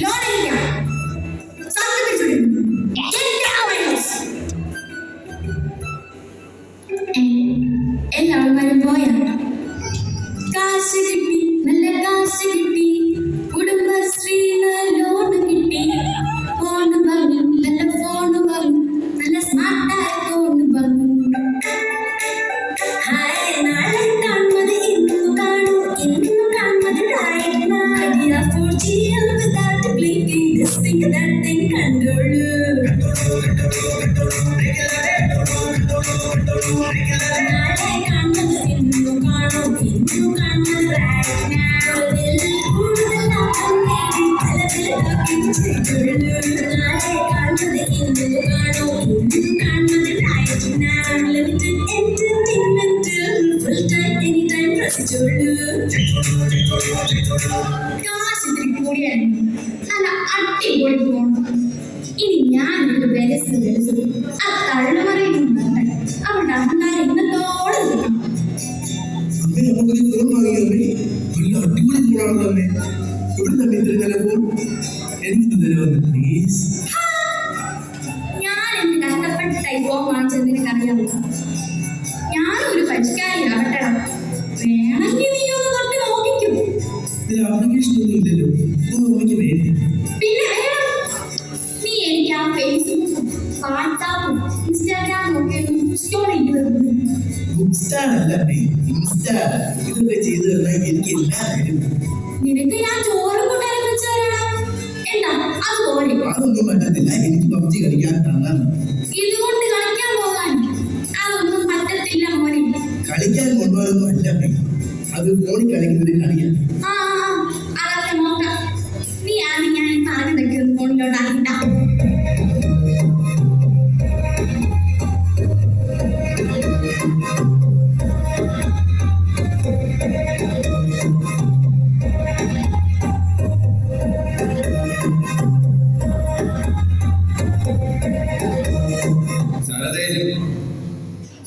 Loan അടിക്കാം, എല്ലാവരും പോയാ കാശ് കിട്ടി, നല്ല കാശ് കിട്ടി, കുടുംബശ്രീന്ന് ലോൺ കിട്ടി, ഫോൺ വാങ്ങി, നല്ല ഫോൺ വാങ്ങി, നല്ല സ്മാർട്ടായ ഫോൺ വാങ്ങി. ഹായ് നാളെ കാണുന്നത് ഇന്നു കാണൂ, ഇന്നു കാണുന്നത് നാളെ 4G without blinking, this thing that thing കണ്ടോളൂ. നാളെ കാണുന്നത് ഇന്നു കാണൂ, ഇന്നു കാണുന്നത് right now. കൂടുതൽ ലാഭം നേടി പലതിലാക്കി ചെയ്തോളൂ. നാളെ കാണുന്നത് ഇന്നു കാണൂ, ഇന്നു കാണുന്നത് right now. Limited entertainment, full time anytime രസിച്ചോളൂ. കാശിത്തിരി കൂടിയാണ്, നല്ല അടിപൊളി ഫോൺ. ഇനി ഞാനൊരു വെലസ് ആ തള്ളുമറിയും അവളുടെ അഹങ്കാരം ഇന്നത്തോടെ ഞാൻ എന്ത് കഷ്ടപ്പെട്ട് ടൈഫോൺ വാങ്ങിച്ചത് നിനക്കറിയാമോ? ഞാനൊരു പരിഷ്കാരിയാവട്ടെടാ, വേണമെങ്കിൽ നീ ഒന്ന് തൊട്ട് നോക്കിക്കും. പിന്നെ വേണം, നീ എനിക്ക് ആ ഫേസ്ബുക്കും വാട്സാപ്പും ഇൻസ്റ്റാഗ്രാമും ഒക്കെ സ്റ്റോറി നിനക്ക് ഞാൻ ചോറും കൂട്ടാനും വെച്ച് തരണം. എന്താ അതുപോലെ ഇതുകൊണ്ട് കളിക്കാൻ പോകാൻ അതൊന്നും പറ്റത്തില്ല മോനെ. കളിക്കാൻ കൊണ്ടുപോകുന്നു അല്ല, അത് ഫോണിൽ കളിക്കുന്നത് കളിയാണ്. അതൊക്കെ നോക്കാം. നീ ആദ്യം ഞാൻ പറഞ്ഞു വെക്കുന്നത് ഫോണിലോട്ടാക്കിട്ടാ.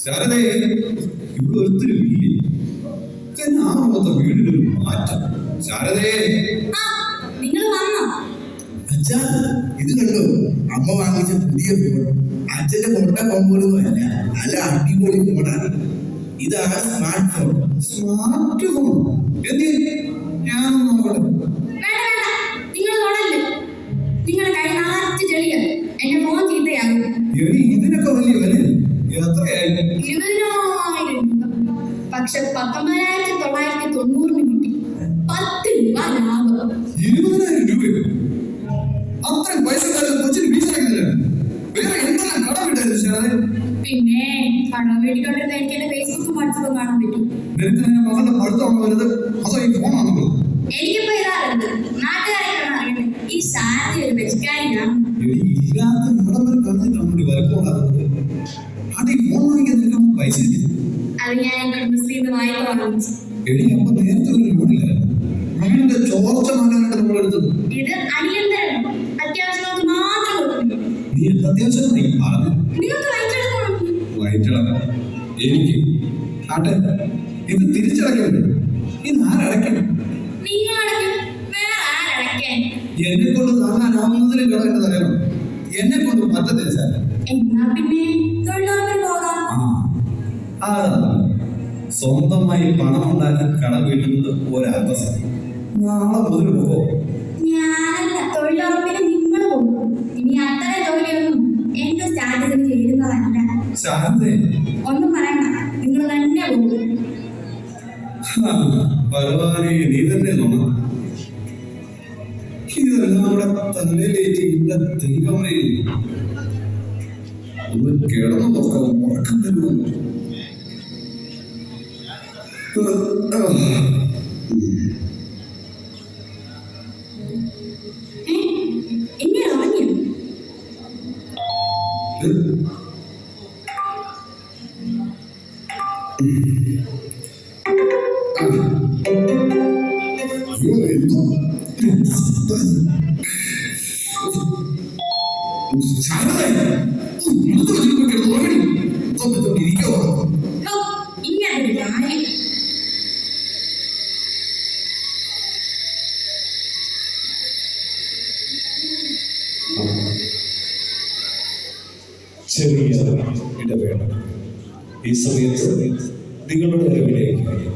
ശാരദേ, ഇവിടെ ഒത്തിരി വീട് വീടിനൊരു മാറ്റം. ശാരദേ, നിങ്ങൾ വന്നോ? അച്ഛാ, ഇത് കണ്ടോ, അമ്മ വാങ്ങിച്ച പുതിയ ഫോൺ. അച്ഛന്റെ കൊണ്ട ഫോൺ പോലും അല്ല, നല്ല അടിപൊളി ഫോണാണ്. ഇതാണ് സ്മാർട്ട് ഫോൺ. സ്മാർട്ട് ഫോൺ ഞാനൊന്നും നോക്കട്ടെ. നിങ്ങൾ നോടല്ലേ, നിങ്ങളുടെ കൈ നാച്ച് ചെളിയാണ്. എന്റെ ഫോൺ ചീത്തയാകും. ഇതിനൊക്കെ വലിയ വില എത്രയായി? 20,000 രൂപ. പക്ഷെ 19,990 കിട്ടി. 10 രൂപ ലാഭം. 20,000 രൂപയോ? അത്രയും പൈസ കൊച്ചിന് വീശിറങ്ങില്ല. വേറെ എന്തെല്ലാം കടം വിട്ടായിരുന്നു? പിന്നെ കടം വേടിക്കൊണ്ടിരുന്ന എനിക്ക് എന്റെ ഫേസ്ബുക്കും വാട്സാപ്പും കാണാൻ പറ്റും. നിനക്ക് നിന്റെ മകളുടെ പഠിത്തമാണോ വരുന്നത്, അതോ ഈ ഫോണാണോ? എനിക്കിപ്പോ ഇതാറുണ്ട്, നാട്ടുകാരെയാണ് അറിയുന്നത്. ഈ ശാരദ ഒരു വെച്ചുകാരിയാണ്. ഇല്ലാത്ത നടന്നൊരു പറഞ്ഞിട്ടാണ് വരപ്പോണ്ടാകുന്നത്. അത് ഈ ഫോൺ വാങ്ങിക്കാൻ നിനക്ക് പൈസ ഇല്ല. അത് ഞാൻ കുടുംബശ്രീന്ന് വായ്പ വാങ്ങിച്ചു. അപ്പൊ നേരത്തെ ഒരു ലോണില്ല, മകളുടെ ചോർച്ച മാറ്റാനായിട്ട് നമ്മളെടുത്തത്. ഇത് അടിയന്തരം, അത്യാവശ്യം മാത്രം കൊടുക്കുന്നു. നീ എന്താ അത്യാവശ്യം പറഞ്ഞു? നിങ്ങൾക്ക് വയറ്റെടുക്കണം. വയറ്റിളക്കം എനിക്ക് ആട്ടെ, ഇത് തിരിച്ചടക്കരുത്. ഇത് ആരടയ്ക്കണം? നിങ്ങൾ അടയ്ക്കും, വേറെ ആരടയ്ക്കാൻ? എന്നെ കൊണ്ട് താങ്ങാനാവുന്നതിലും കടം എന്റെ തലയാണ്. എന്നെ കൊണ്ട് പറ്റത്തില്ല സാർ. എന്നാ പിന്നെ തൊഴിലുറപ്പിന് പോകാം. സ്വന്തമായി പണം ഉണ്ടാക്കി കടം വീട്ടുന്നത് ഒരന്തസ്സാണ്. നാളെ മുതൽ പോകോ? ഞാനല്ല, തൊഴിലുറപ്പിന് നിങ്ങൾ പോകും. ഇനി അത്ര ജോലിയൊന്നും എന്റെ സ്റ്റാറ്റസിന് ചേരുന്നതല്ല. ഒന്നും പറയണ്ട, നിങ്ങൾ തന്നെ പോകും. ഭഗവാനെ, നീ തന്നെ തോന്നണം. ഇതെല്ലാം നമ്മുടെ തലയിലേക്ക് ഇന്ന ദൈവമേ, ഒന്ന് കിടന്നു നോക്കാം, ഉറക്കം തരുമോ? എങ്ങനെ അറിഞ്ഞു? ഇങ്ങനെ കാര്യം ചെറിയ ഇടവേള. ഈ സമയത്ത് നിങ്ങളുടെ അറിവിലേക്ക്